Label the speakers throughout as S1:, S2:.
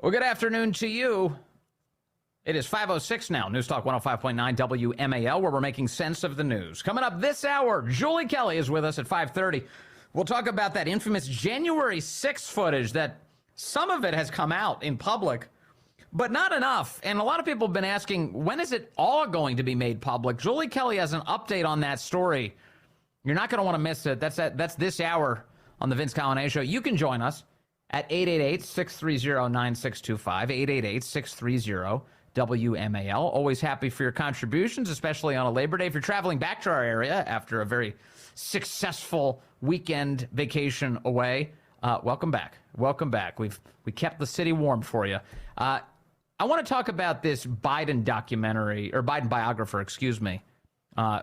S1: Well, good afternoon to you. It is 5:06 now. News Talk 105.9 WMAL, where we're making sense of the news. Coming up this hour, Julie Kelly is with us at 5:30. We'll talk about that infamous January 6th footage that some of it has come out in public, but not enough. And a lot of people have been asking, when is it all going to be made public? Julie Kelly has an update on that story. You're not going to want to miss it. That's this hour on the Vince Coglianese Show. You can join us at 888-630-9625, 888-630-WMAL. Always happy for your contributions, especially on a Labor Day. If you're traveling back to our area after a very successful weekend vacation away, welcome back. Welcome back. We kept the city warm for you. I want to talk about this Biden documentary, or Biden biographer,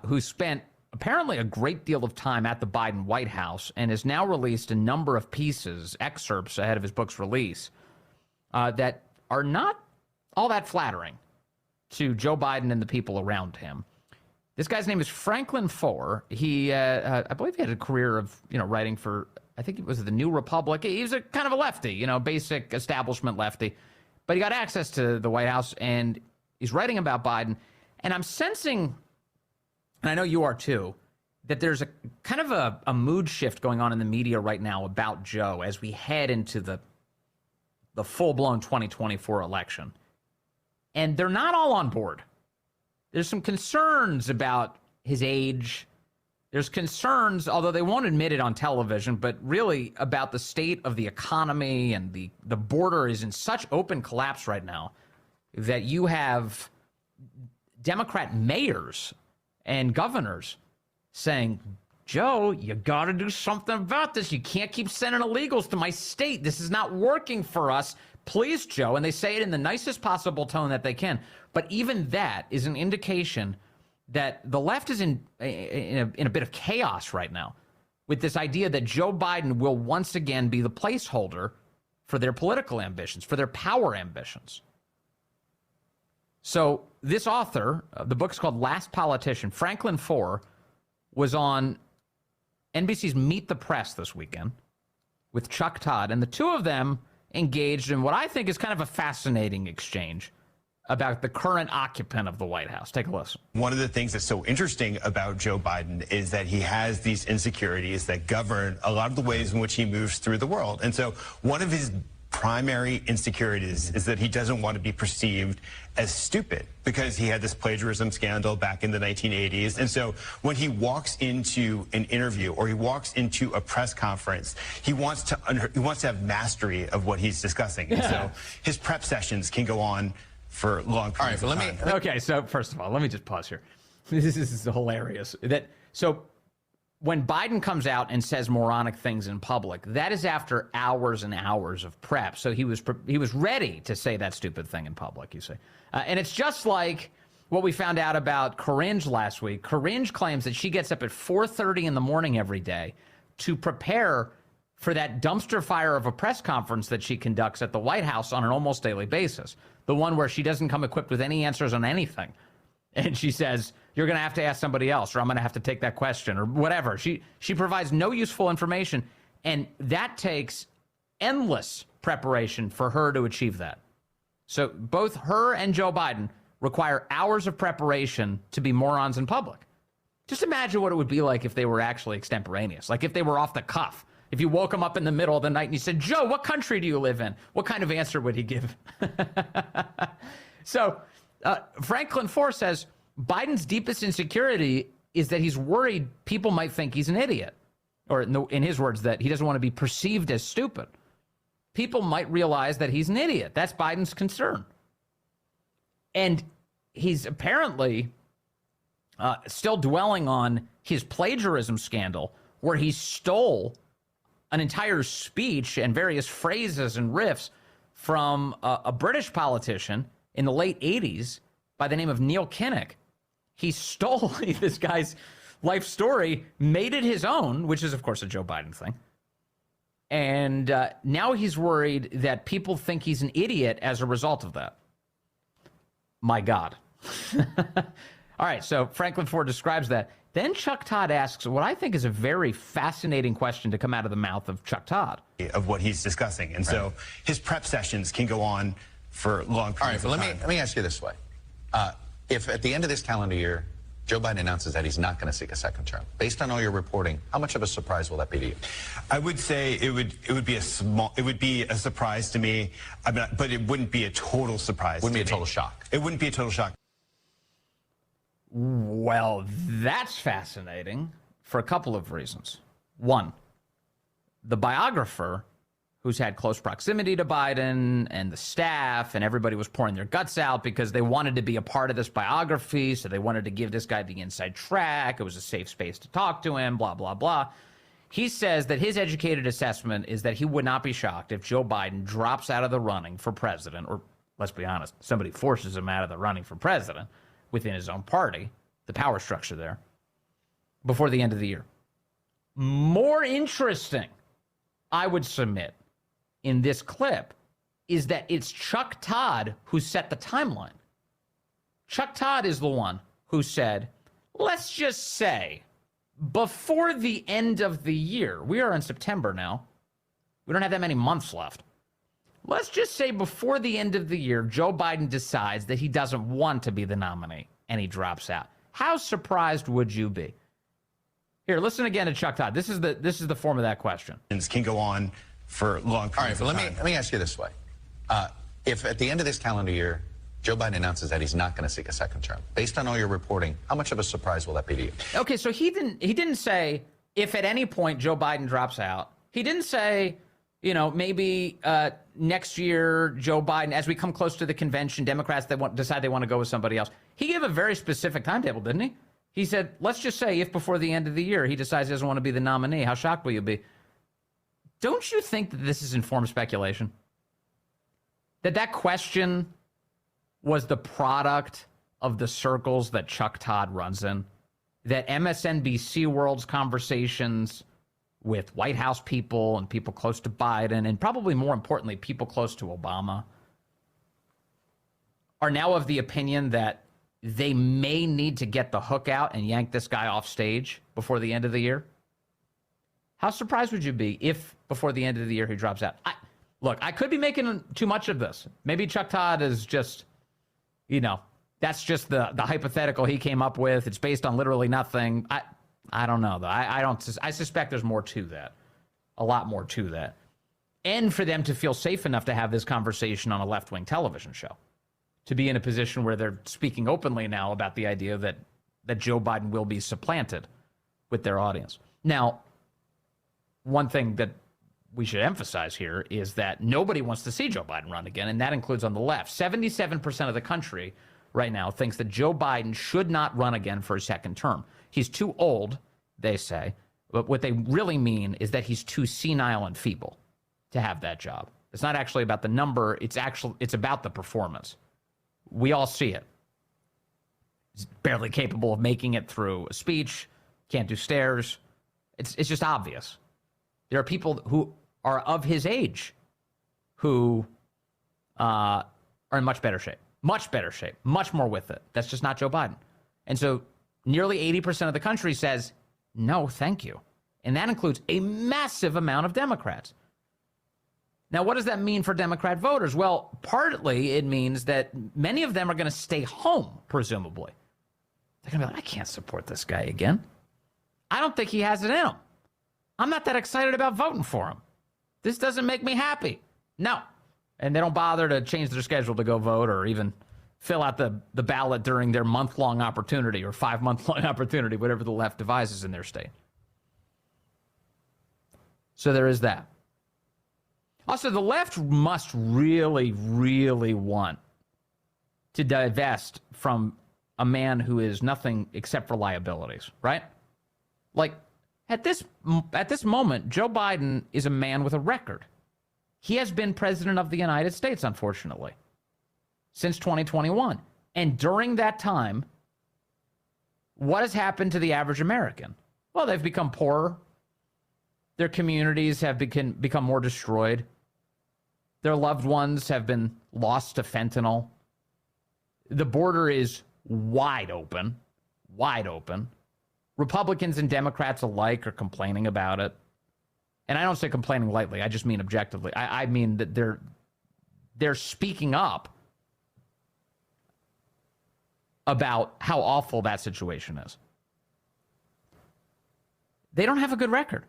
S1: who spent apparently a great deal of time at the Biden White House and has now released a number of excerpts ahead of his book's release, that are not all that flattering to Joe Biden and the people around him. This guy's name is Franklin Foer. He, I believe he had a career of, writing for, I think it was the New Republic. He was a kind of a lefty, basic establishment lefty, but he got access to the White House and he's writing about Biden. And I'm sensing, and I know you are too, that there's a kind of a mood shift going on in the media right now about Joe as we head into the full-blown 2024 election. And they're not all on board. There's some concerns about his age. There's concerns, although they won't admit it on television, but really about the state of the economy, and the border is in such open collapse right now that you have Democrat mayors and governors saying, Joe, you got to do something about this. You can't keep sending illegals to my state. This is not working for us. Please, Joe. And they say it in the nicest possible tone that they can. But even that is an indication that the left is in a bit of chaos right now with this idea that Joe Biden will once again be the placeholder for their political ambitions, for their power ambitions. So this author, the book's called Last Politician, Franklin Foer, was on NBC's Meet the Press this weekend with Chuck Todd, and the two of them engaged in what I think is kind of a fascinating exchange about the current occupant of the White House. Take a listen.
S2: One of the things that's so interesting about Joe Biden is that he has these insecurities that govern a lot of the ways in which he moves through the world. And so one of his primary insecurities is that he doesn't want to be perceived as stupid, because he had this plagiarism scandal back in the 1980s. And so when he walks into an interview or he walks into a press conference, he wants to have mastery of what he's discussing. And so his prep sessions can go on for long periods of time.
S1: Okay, so first of all, let me just pause here. This is hilarious. So when Biden comes out and says moronic things in public, that is after hours and hours of prep. So he was ready to say that stupid thing in public, you see. And it's just like what we found out about Corinne last week. Corinne claims that she gets up at 4:30 in the morning every day to prepare for that dumpster fire of a press conference that she conducts at the White House on an almost daily basis. The one where she doesn't come equipped with any answers on anything. And she says, you're going to have to ask somebody else, or I'm going to have to take that question, or whatever. She provides no useful information, and that takes endless preparation for her to achieve that. So both her and Joe Biden require hours of preparation to be morons in public. Just imagine what it would be like if they were actually extemporaneous, like if they were off the cuff. If you woke him up in the middle of the night and you said, Joe, what country do you live in? What kind of answer would he give? So Franklin Foer says Biden's deepest insecurity is that he's worried people might think he's an idiot. Or in his words, that he doesn't want to be perceived as stupid. People might realize that he's an idiot. That's Biden's concern. And he's apparently still dwelling on his plagiarism scandal, where he stole an entire speech and various phrases and riffs from a British politician in the late 80s by the name of Neil Kinnock. He stole this guy's life story, made it his own, which is, of course, a Joe Biden thing. And now he's worried that people think he's an idiot as a result of that. My God. All right, so Franklin Foer describes that. Then Chuck Todd asks what I think is a very fascinating question to come out of the mouth of Chuck Todd.
S2: Of what he's discussing. And so his prep sessions can go on for long periods of time.
S3: Let me ask you this way. If at the end of this calendar year, Joe Biden announces that he's not going to seek a second term, based on all your reporting, how much of a surprise will that be to you?
S2: I would say it would be a surprise to me, but it wouldn't be a total surprise.
S3: Wouldn't be a total shock.
S2: It wouldn't be a total shock.
S1: Well, that's fascinating for a couple of reasons. One, the biographer, who's had close proximity to Biden and the staff, and everybody was pouring their guts out because they wanted to be a part of this biography, so they wanted to give this guy the inside track. It was a safe space to talk to him, blah, blah, blah. He says that his educated assessment is that he would not be shocked if Joe Biden drops out of the running for president, or let's be honest, somebody forces him out of the running for president within his own party, the power structure there, before the end of the year. More interesting, I would submit, in this clip, is that it's Chuck Todd who set the timeline. Chuck Todd is the one who said, let's just say, before the end of the year, we are in September now, we don't have that many months left. Let's just say before the end of the year, Joe Biden decides that he doesn't want to be the nominee and he drops out. How surprised would you be? Here, listen again to Chuck Todd. This is the form of that question.
S2: Can go on for long periods of time.
S3: Let me ask you this way. If at the end of this calendar year, Joe Biden announces that he's not going to seek a second term, based on all your reporting, how much of a surprise will that be to you?
S1: Okay, so he didn't say if at any point Joe Biden drops out. He didn't say, maybe next year Joe Biden, as we come close to the convention, Democrats decide they want to go with somebody else. He gave a very specific timetable, didn't he? He said, let's just say if before the end of the year he decides he doesn't want to be the nominee, how shocked will you be? Don't you think that this is informed speculation? That question was the product of the circles that Chuck Todd runs in? That MSNBC World's conversations with White House people and people close to Biden, and probably more importantly, people close to Obama, are now of the opinion that they may need to get the hook out and yank this guy off stage before the end of the year? How surprised would you be if before the end of the year he drops out? Look, I could be making too much of this. Maybe Chuck Todd is just, that's just the hypothetical he came up with. It's based on literally nothing. I don't know, though. I suspect there's more to that, a lot more to that. And for them to feel safe enough to have this conversation on a left-wing television show, to be in a position where they're speaking openly now about the idea that Joe Biden will be supplanted with their audience. Now, one thing that we should emphasize here is that nobody wants to see Joe Biden run again, and that includes on the left. 77% of the country right now thinks that Joe Biden should not run again for a second term. He's too old, they say, but what they really mean is that he's too senile and feeble to have that job. It's not actually about the number, it's about the performance. We all see it. He's barely capable of making it through a speech, can't do stairs. It's just obvious. There are people who are of his age who are in much better shape, much more with it. That's just not Joe Biden. And so nearly 80% of the country says, no, thank you. And that includes a massive amount of Democrats. Now, what does that mean for Democrat voters? Well, partly it means that many of them are going to stay home, presumably. They're going to be like, I can't support this guy again. I don't think he has it in him. I'm not that excited about voting for him. This doesn't make me happy. No. And they don't bother to change their schedule to go vote or even fill out the ballot during their month-long opportunity or 5-month-long opportunity, whatever the left devises in their state. So there is that. Also, the left must really, really want to divest from a man who is nothing except for liabilities, right? Like, at this moment, Joe Biden is a man with a record. He has been president of the United States, unfortunately, since 2021. And during that time, what has happened to the average American? Well, they've become poorer. Their communities have become more destroyed. Their loved ones have been lost to fentanyl. The border is wide open. Republicans and Democrats alike are complaining about it. And I don't say complaining lightly. I just mean objectively. I mean that they're speaking up about how awful that situation is. They don't have a good record.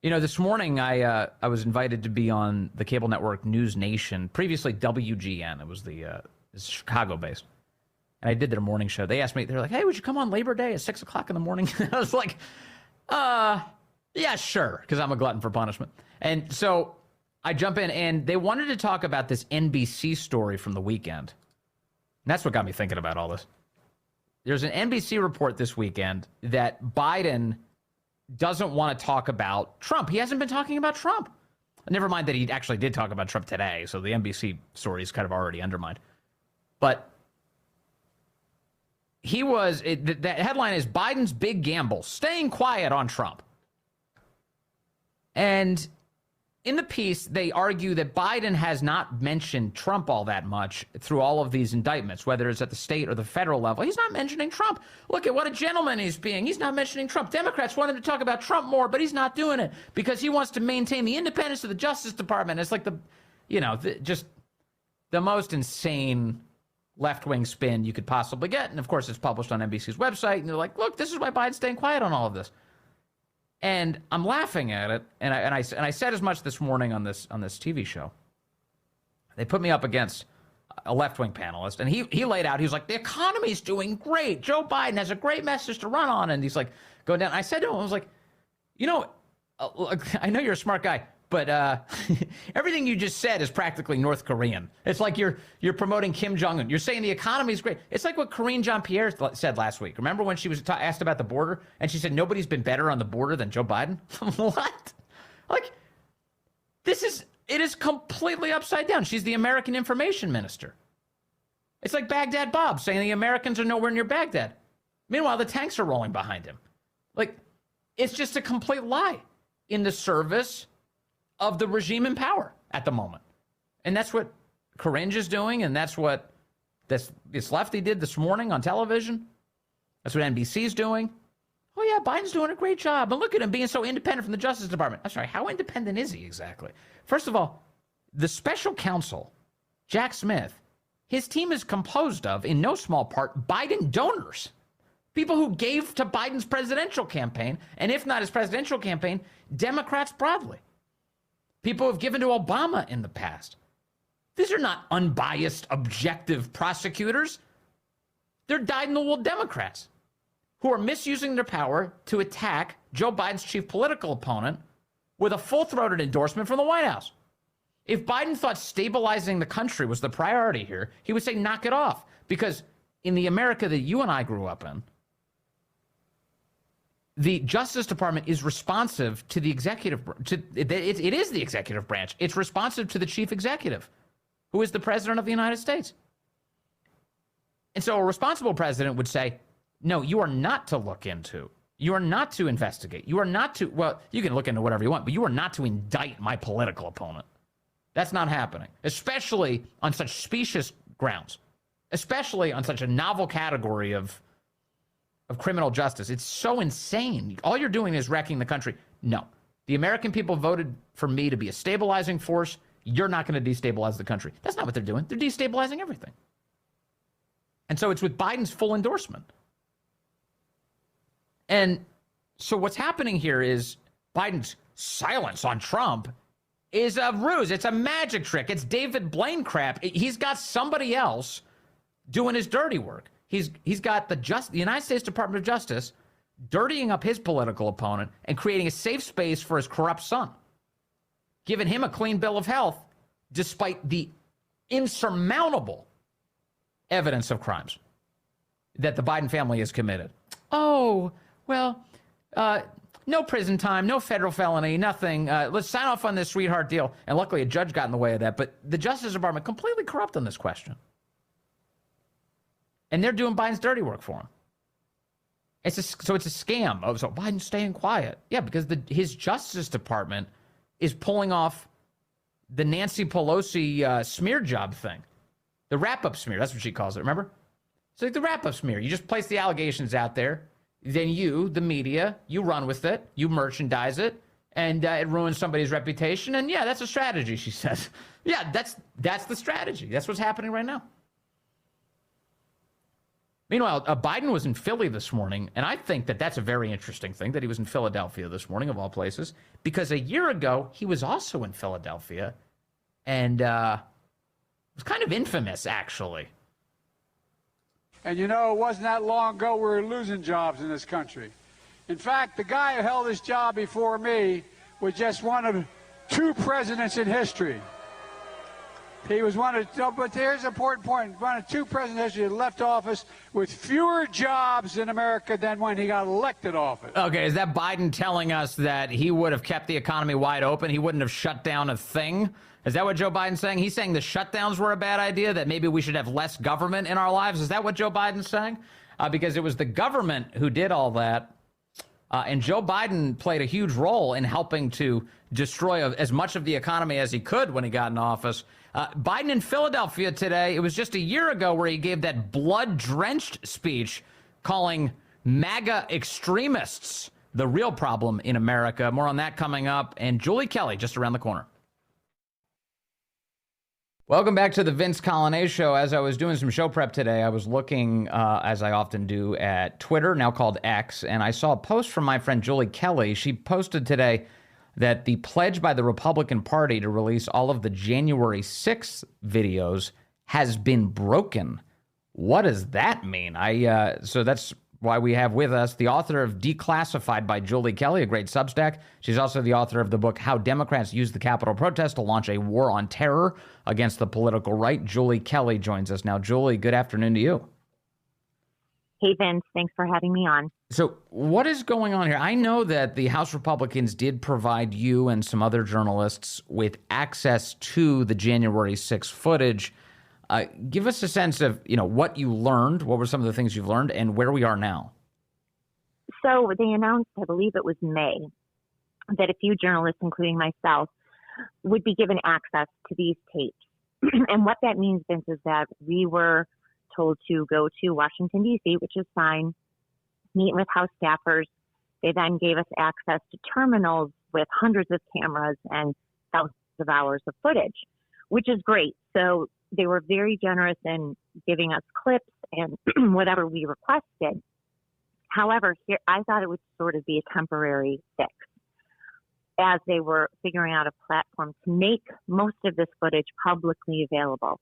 S1: You know, this morning I was invited to be on the cable network News Nation, previously WGN. It was it's Chicago-based. And I did their morning show. They asked me, they're like, hey, would you come on Labor Day at 6 o'clock in the morning? I was like, yeah, sure, because I'm a glutton for punishment. And so I jump in, and they wanted to talk about this NBC story from the weekend. And that's what got me thinking about all this. There's an NBC report this weekend that Biden doesn't want to talk about Trump. He hasn't been talking about Trump. Never mind that he actually did talk about Trump today, so the NBC story is kind of already undermined. But the headline is Biden's big gamble, staying quiet on Trump. And in the piece, they argue that Biden has not mentioned Trump all that much through all of these indictments, whether it's at the state or the federal level. He's not mentioning Trump. Look at what a gentleman he's being. He's not mentioning Trump. Democrats want him to talk about Trump more, but he's not doing it because he wants to maintain the independence of the Justice Department. It's like just the most insane left-wing spin you could possibly get. And of course, it's published on NBC's website. And they're like, look, this is why Biden's staying quiet on all of this. And I'm laughing at it, and I said as much this morning on this TV show. They put me up against a left-wing panelist, and he laid out, he was like, the economy's doing great. Joe Biden has a great message to run on, and he's like, going down. I said to him, I was like, you know, I know you're a smart guy, but everything you just said is practically North Korean. It's like you're promoting Kim Jong-un. You're saying the economy's great. It's like what Karine Jean-Pierre said last week. Remember when she was asked about the border, and she said nobody's been better on the border than Joe Biden? What? Like, it is completely upside down. She's the American information minister. It's like Baghdad Bob saying the Americans are nowhere near Baghdad. Meanwhile, the tanks are rolling behind him. Like, it's just a complete lie in the service of the regime in power at the moment. And that's what Karine is doing, and that's what this lefty did this morning on television. That's what NBC's doing. Oh, yeah, Biden's doing a great job. And look at him being so independent from the Justice Department. I'm sorry, how independent is he exactly? First of all, the special counsel, Jack Smith, his team is composed of, in no small part, Biden donors. People who gave to Biden's presidential campaign, and if not his presidential campaign, Democrats broadly. People who have given to Obama in the past. These are not unbiased, objective prosecutors. They're dyed-in-the-wool Democrats who are misusing their power to attack Joe Biden's chief political opponent with a full-throated endorsement from the White House. If Biden thought stabilizing the country was the priority here, he would say knock it off. Because in the America that you and I grew up in, the Justice Department is responsive to the executive. It is the executive branch. It's responsive to the chief executive, who is the president of the United States. And so a responsible president would say, no, you are not to look into. You are not to investigate. You are not to, well, you can look into whatever you want, but you are not to indict my political opponent. That's not happening, especially on such specious grounds, especially on such a novel category of criminal justice. It's so insane. All you're doing is wrecking the country. No. The American people voted for me to be a stabilizing force. You're not going to destabilize the country. That's not what they're doing. They're destabilizing everything. And so it's with Biden's full endorsement. And so what's happening here is Biden's silence on Trump is a ruse. It's a magic trick. It's David Blaine crap. He's got somebody else doing his dirty work. He's got the United States Department of Justice dirtying up his political opponent and creating a safe space for his corrupt son, giving him a clean bill of health despite the insurmountable evidence of crimes that the Biden family has committed. Oh, well, no prison time, no federal felony, nothing. Let's sign off on this sweetheart deal. And luckily, a judge got in the way of that. But the Justice Department completely corrupt on this question. And they're doing Biden's dirty work for him. So it's a scam. Oh, so Biden's staying quiet. Yeah, because his Justice Department is pulling off the Nancy Pelosi smear job thing. The wrap-up smear. That's what she calls it, remember? So like the wrap-up smear. You just place the allegations out there. then you, the media, you run with it, you merchandise it, and it ruins somebody's reputation. And yeah, that's a strategy, she says. Yeah, that's the strategy. That's what's happening right now. Meanwhile, Biden was in Philly this morning, and I think that that's a very interesting thing that he was in Philadelphia this morning, of all places, because a year ago, he was also in Philadelphia, and it was kind of infamous, actually.
S4: And you know, it wasn't that long ago we were losing jobs in this country. In fact, the guy who held this job before me was just one of 2 presidents in history. He was but here's an important point, one of 2 presidents in history that left office with fewer jobs in America than when he got elected office.
S1: Okay, is that Biden telling us that he would have kept the economy wide open? He wouldn't have shut down a thing? Is that what Joe Biden's saying? He's saying the shutdowns were a bad idea, that maybe we should have less government in our lives? Is that what Joe Biden's saying? Because it was the government who did all that. And Joe Biden played a huge role in helping to destroy as much of the economy as he could when he got in office. Biden in Philadelphia today, it was just a year ago where he gave that blood-drenched speech calling MAGA extremists the real problem in America. More on that coming up. And Julie Kelly just around the corner. Welcome back to the Vince Coglianese Show. As I was doing some show prep today, I was looking, as I often do, at Twitter, now called X, and I saw a post from my friend Julie Kelly. She posted today that the pledge by the Republican Party to release all of the January 6th videos has been broken. What does that mean? So that's why we have with us the author of Declassified by Julie Kelly, a great Substack. She's also the author of the book How Democrats Used the Capitol Protest to Launch a War on Terror Against the Political Right. Julie Kelly joins us now. Julie, good afternoon to you.
S5: Hey, Vince. Thanks for having me on.
S1: So what is going on here? I know that the House Republicans did provide you and some other journalists with access to the January 6th footage. Give us a sense of, what you learned. What were some of the things you've learned and where we are now?
S5: So they announced, I believe it was May, that a few journalists, including myself, would be given access to these tapes. And what that means, Vince, is that we were told to go to Washington, D.C., which is fine, meet with House staffers. They then gave us access to terminals with hundreds of cameras and thousands of hours of footage, which is great. So they were very generous in giving us clips and whatever we requested. However, here I thought it would sort of be a temporary fix as they were figuring out a platform to make most of this footage publicly available.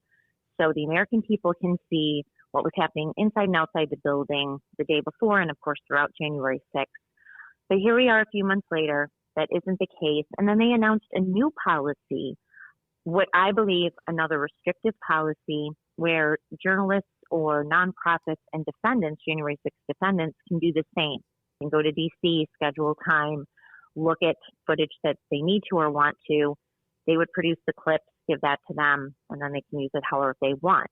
S5: So the American people can see what was happening inside and outside the building the day before and, of course, throughout January 6th. But here we are a few months later. That isn't the case. And then they announced a new policy, what I believe another restrictive policy where journalists or nonprofits and defendants, January 6th defendants, can do the same. They can go to D.C., schedule time, look at footage that they need to or want to. They would produce the clips, give that to them, and then they can use it however they want.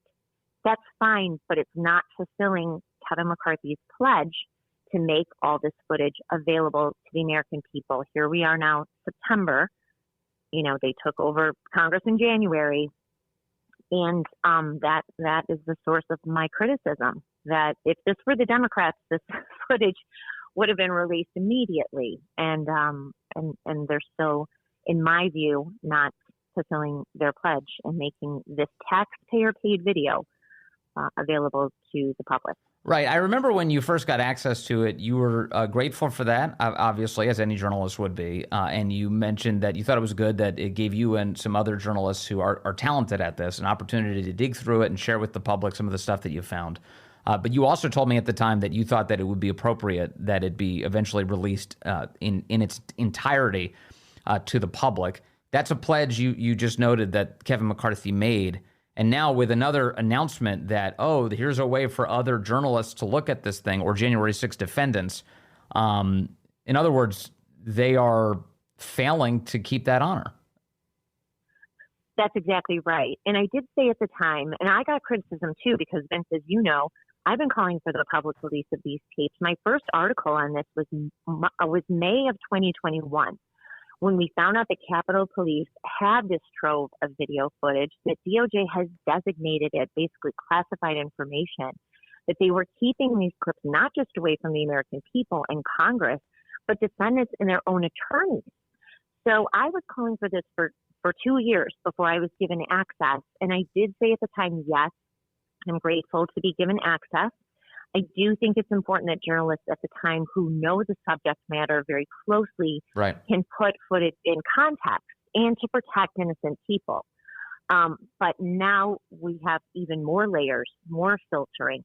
S5: That's fine, but it's not fulfilling Kevin McCarthy's pledge to make all this footage available to the American people. Here we are now, September. They took over Congress in January, and that is the source of my criticism, that if this were the Democrats, this footage would have been released immediately, and they're still, in my view, not fulfilling their pledge and making this taxpayer-paid video available to the public.
S1: Right. I remember when you first got access to it, you were grateful for that, obviously, as any journalist would be. And you mentioned that you thought it was good that it gave you and some other journalists who are talented at this an opportunity to dig through it and share with the public some of the stuff that you found. But you also told me at the time that you thought that it would be appropriate that it be eventually released in its entirety to the public. That's a pledge you just noted that Kevin McCarthy made. And now with another announcement that, here's a way for other journalists to look at this thing, or January 6 defendants. In other words, they are failing to keep that honor.
S5: That's exactly right. And I did say at the time, and I got criticism too, because Vince, as you know, I've been calling for the public release of these tapes. My first article on this was May of 2021. When we found out that Capitol Police had this trove of video footage, that DOJ has designated it basically classified information. that they were keeping these clips not just away from the American people and Congress, but defendants and their own attorneys. So I was calling for this for 2 years before I was given access. And I did say at the time, yes, I'm grateful to be given access. I do think it's important that journalists at the time who know the subject matter very closely can put footage in context and to protect innocent people. But now we have even more layers, more filtering.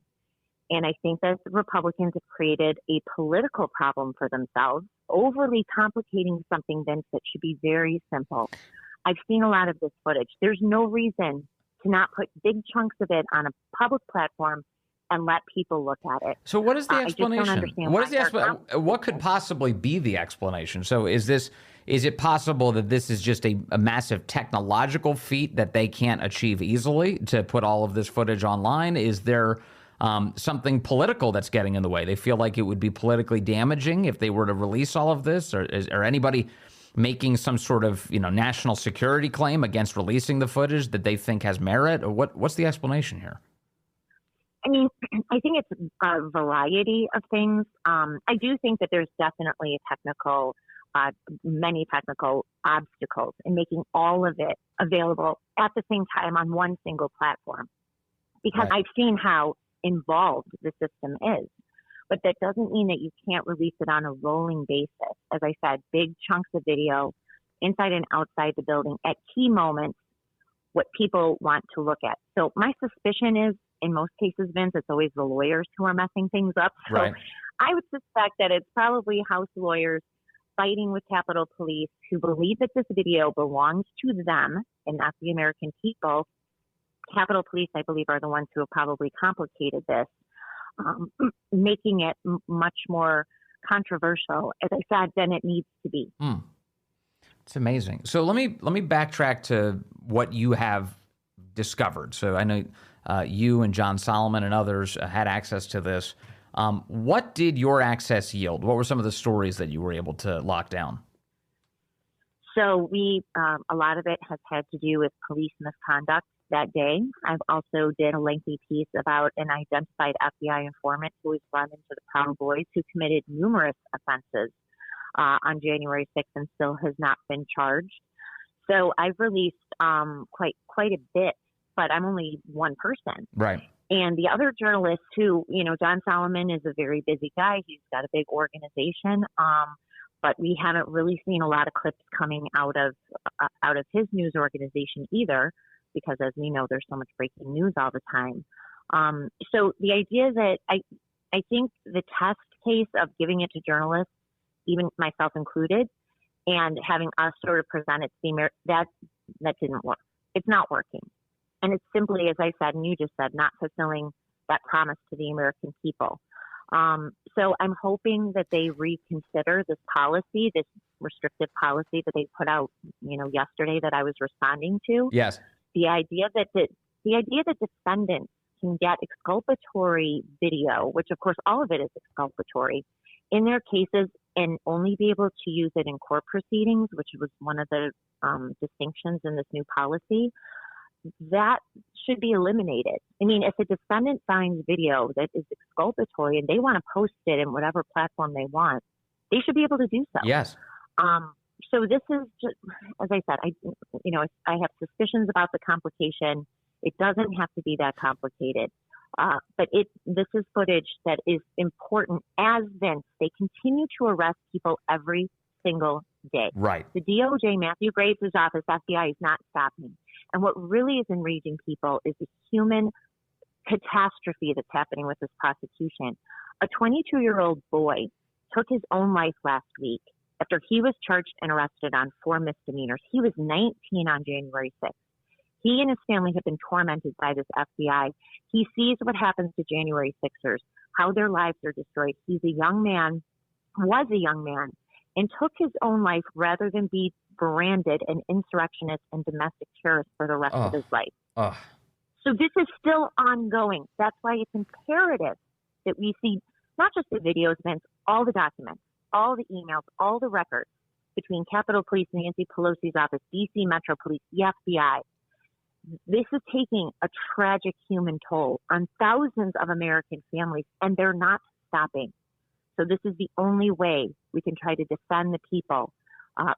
S5: And I think that the Republicans have created a political problem for themselves, overly complicating something, Vince, that should be very simple. I've seen a lot of this footage. There's no reason to not put big chunks of it on a public platform and let people look at it.
S1: So what is the explanation? What could possibly be the explanation? So is it possible that this is just a massive technological feat that they can't achieve easily to put all of this footage online? Is there something political that's getting in the way? They feel like it would be politically damaging if they were to release all of this? Or is anybody making some sort of national security claim against releasing the footage that they think has merit? Or what's the explanation here?
S5: I mean, I think it's a variety of things. I do think that there's definitely many technical obstacles in making all of it available at the same time on one single platform, because I've seen how involved the system is. But that doesn't mean that you can't release it on a rolling basis. As I said, big chunks of video inside and outside the building at key moments, what people want to look at. So my suspicion is, in most cases, Vince, it's always the lawyers who are messing things up. So I would suspect that it's probably House lawyers fighting with Capitol Police who believe that this video belongs to them and not the American people. Capitol Police, I believe, are the ones who have probably complicated this, making it much more controversial, as I said, than it needs to be.
S1: It's amazing. So let me backtrack to what you have discovered. So I know you and John Solomon and others had access to this. What did your access yield? What were some of the stories that you were able to lock down?
S5: So a lot of it has had to do with police misconduct that day. I've also did a lengthy piece about an identified FBI informant who was run into the Proud Boys, who committed numerous offenses on January 6th and still has not been charged. So I've released quite a bit, but I'm only one person.
S1: Right.
S5: And the other journalists who, John Solomon is a very busy guy. He's got a big organization. But we haven't really seen a lot of clips coming out of his news organization either, because as we know, there's so much breaking news all the time. So the idea that I think the test case of giving it to journalists, even myself included, and having us sort of present it to that didn't work. It's not working. And it's simply, as I said, and you just said, not fulfilling that promise to the American people. So I'm hoping that they reconsider this policy, this restrictive policy that they put out, yesterday that I was responding to.
S1: Yes.
S5: The idea that defendants can get exculpatory video, which of course all of it is exculpatory, in their cases and only be able to use it in court proceedings, which was one of the distinctions in this new policy, that should be eliminated. I mean, if a defendant finds video that is exculpatory and they want to post it in whatever platform they want, they should be able to do so.
S1: Yes.
S5: So this is just, as I said, I have suspicions about the complication. It doesn't have to be that complicated. But this is footage that is important as Vince. They continue to arrest people every single day.
S1: Right.
S5: The DOJ, Matthew Graves' office, FBI is not stopping. And what really is enraging people is the human catastrophe that's happening with this prosecution. A 22-year-old boy took his own life last week after he was charged and arrested on 4 misdemeanors. He was 19 on January 6th. He and his family have been tormented by this FBI. He sees what happens to January 6ers, how their lives are destroyed. He's a young man, was a young man, and took his own life rather than be branded an insurrectionist and domestic terrorist for the rest of his life. So this is still ongoing. That's why it's imperative that we see not just the videos, Vince, all the documents, all the emails, all the records between Capitol Police, Nancy Pelosi's office, D.C. Metro Police, the FBI. This is taking a tragic human toll on thousands of American families, and they're not stopping. So this is the only way we can try to defend the people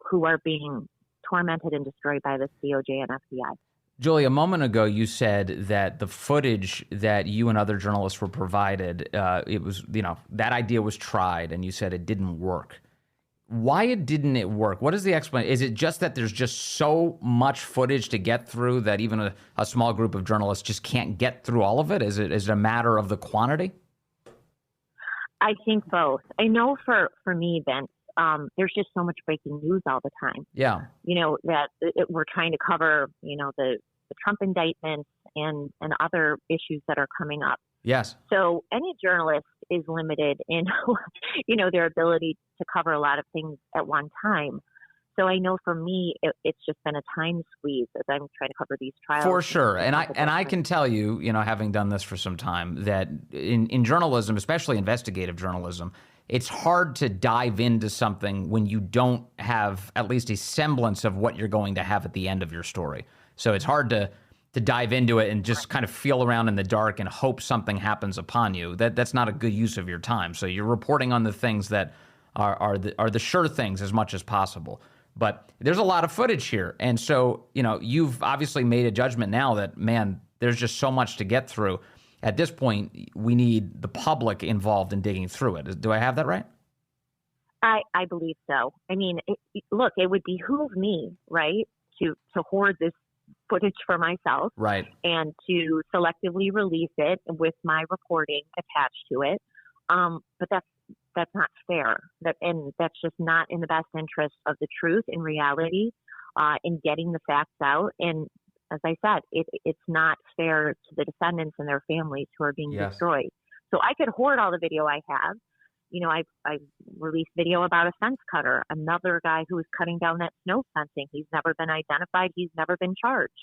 S5: who are being tormented and destroyed by the DOJ and FBI.
S1: Julie, a moment ago, you said that the footage that you and other journalists were provided, it was, that idea was tried, and you said it didn't work. Why didn't it work? What is the explanation? Is it just that there's just so much footage to get through that even a small group of journalists just can't get through all of it? Is it a matter of the quantity?
S5: I think both. I know for me, Vince, there's just so much breaking news all the time.
S1: Yeah.
S5: That we're trying to cover, the Trump indictments and other issues that are coming up.
S1: Yes.
S5: So any journalist is limited in, their ability to cover a lot of things at one time. So I know for me, it's just been a time squeeze as I'm trying to cover these trials.
S1: For sure. And I can tell you, having done this for some time, that in journalism, especially investigative journalism, it's hard to dive into something when you don't have at least a semblance of what you're going to have at the end of your story. So it's hard to dive into it and just kind of feel around in the dark and hope something happens upon you. That's not a good use of your time. So you're reporting on the things that are the sure things as much as possible. But there's a lot of footage here. And so, you've obviously made a judgment now that, man, there's just so much to get through. At this point, we need the public involved in digging through it. Do I have that right?
S5: I believe so. I mean, look, it would behoove me, right, to hoard this footage for myself,
S1: right,
S5: and to selectively release it with my reporting attached to it. But that's not fair. And that's just not in the best interest of the truth and reality, in getting the facts out. And as I said, it's not fair to the defendants and their families who are being destroyed. So I could hoard all the video I have. I've released video about a fence cutter, another guy who was cutting down that snow fencing. He's never been identified. He's never been charged.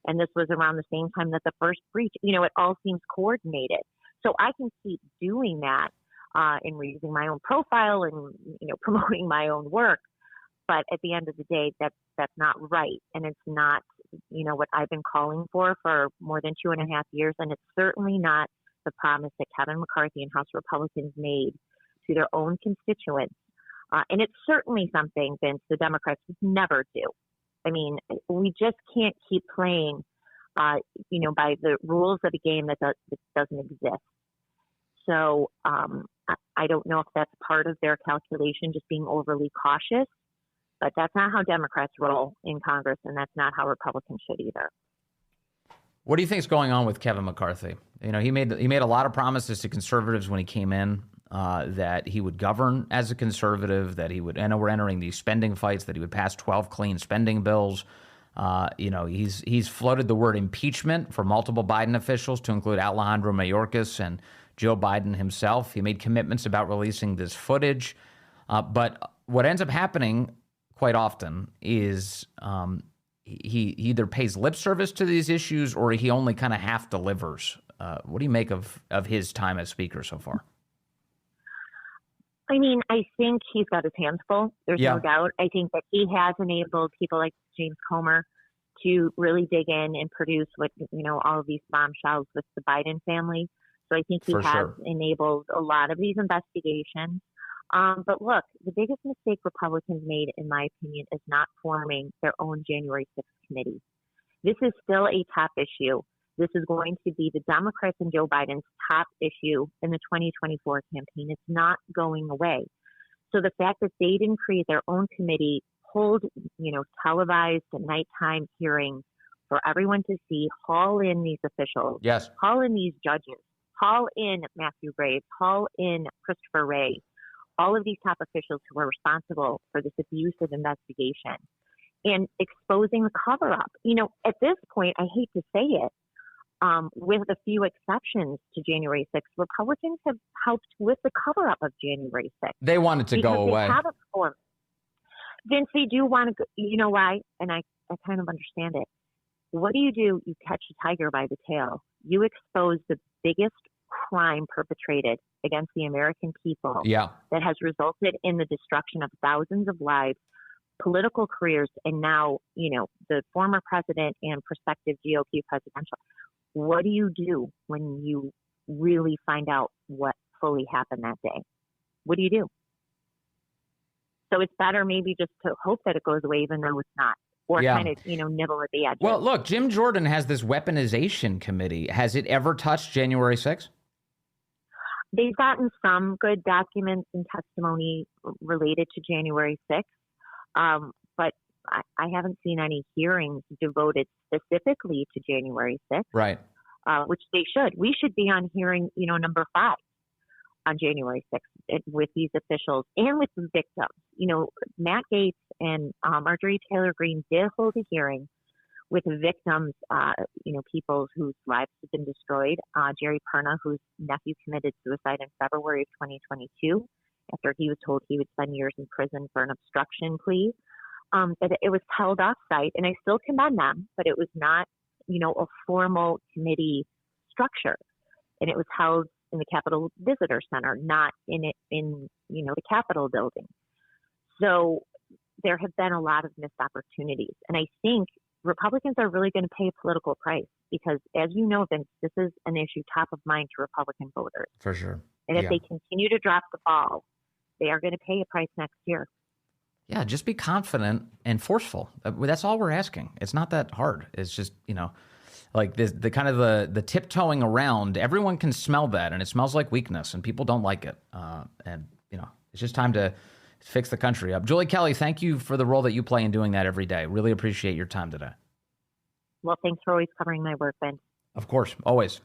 S5: And this was around the same time that the first breach, it all seems coordinated. So I can keep doing that, and using my own profile and, promoting my own work. But at the end of the day, that's not right. And it's not, what I've been calling for more than 2.5 years. And it's certainly not the promise that Kevin McCarthy and House Republicans made to their own constituents. And it's certainly something, Vince, the Democrats would never do. I mean, we just can't keep playing, by the rules of a game that doesn't exist. So I don't know if that's part of their calculation, just being overly cautious. But that's not how Democrats roll in Congress, and that's not how Republicans should either.
S1: What do you think is going on with Kevin McCarthy? He made a lot of promises to conservatives when he came in, that he would govern as a conservative, that he would, I know we're entering these spending fights, that he would pass 12 clean spending bills. He's floated the word impeachment for multiple Biden officials, to include Alejandro Mayorkas and Joe Biden himself. He made commitments about releasing this footage. But what ends up happening quite often is he either pays lip service to these issues or he only kind of half delivers. What do you make of his time as speaker so far?
S5: I mean, I think he's got his hands full. There's no doubt. I think that he has enabled people like James Comer to really dig in and produce all of these bombshells with the Biden family. So I think he has enabled a lot of these investigations. But look, the biggest mistake Republicans made, in my opinion, is not forming their own January 6th committee. This is still a top issue. This is going to be the Democrats and Joe Biden's top issue in the 2024 campaign. It's not going away. So the fact that they didn't create their own committee, hold, televised nighttime hearings for everyone to see, haul in these officials, haul in these judges, haul in Matthew Graves, haul in Christopher Wray, all of these top officials who are responsible for this abusive investigation, and exposing the cover-up. At this point, I hate to say it, with a few exceptions to January 6th, Republicans have helped with the cover-up of January 6th.
S1: They want it to go away.
S5: Vince, they do want to go. You know why? And I kind of understand it. What do? You catch a tiger by the tail. You expose the biggest crime perpetrated against the American people that has resulted in the destruction of thousands of lives political careers, and now, the former president and prospective GOP presidential. What do you do when you really find out what fully happened that day? What do you do? So it's better maybe just to hope that it goes away, even though it's not, or kind of, nibble at the edges.
S1: Well, look, Jim Jordan has this weaponization committee. Has it ever touched January 6th?
S5: They've gotten some good documents and testimony related to January 6th, but I haven't seen any hearings devoted specifically to January 6th.
S1: Right.
S5: Which they should. We should be on hearing, number 5 on January 6th with these officials and with the victims. Matt Gaetz and Marjorie Taylor Greene did hold a hearing with victims, people whose lives have been destroyed. Jerry Perna, whose nephew committed suicide in February of 2022 after he was told he would spend years in prison for an obstruction plea. That it was held off-site, and I still commend them, but it was not, a formal committee structure, and it was held in the Capitol Visitor Center, not in the Capitol building. So there have been a lot of missed opportunities, and I think Republicans are really going to pay a political price because, as you know, Vince, this is an issue top of mind to Republican voters.
S1: For sure.
S5: And if they continue to drop the ball, they are going to pay a price next year.
S1: Yeah, just be confident and forceful. That's all we're asking. It's not that hard. It's just, like the kind of the tiptoeing around. Everyone can smell that, and it smells like weakness, and people don't like it. And it's just time to fix the country up. Julie Kelly, thank you for the role that you play in doing that every day. Really appreciate your time today.
S5: Well, thanks for always covering my work, Ben.
S1: Of course, always.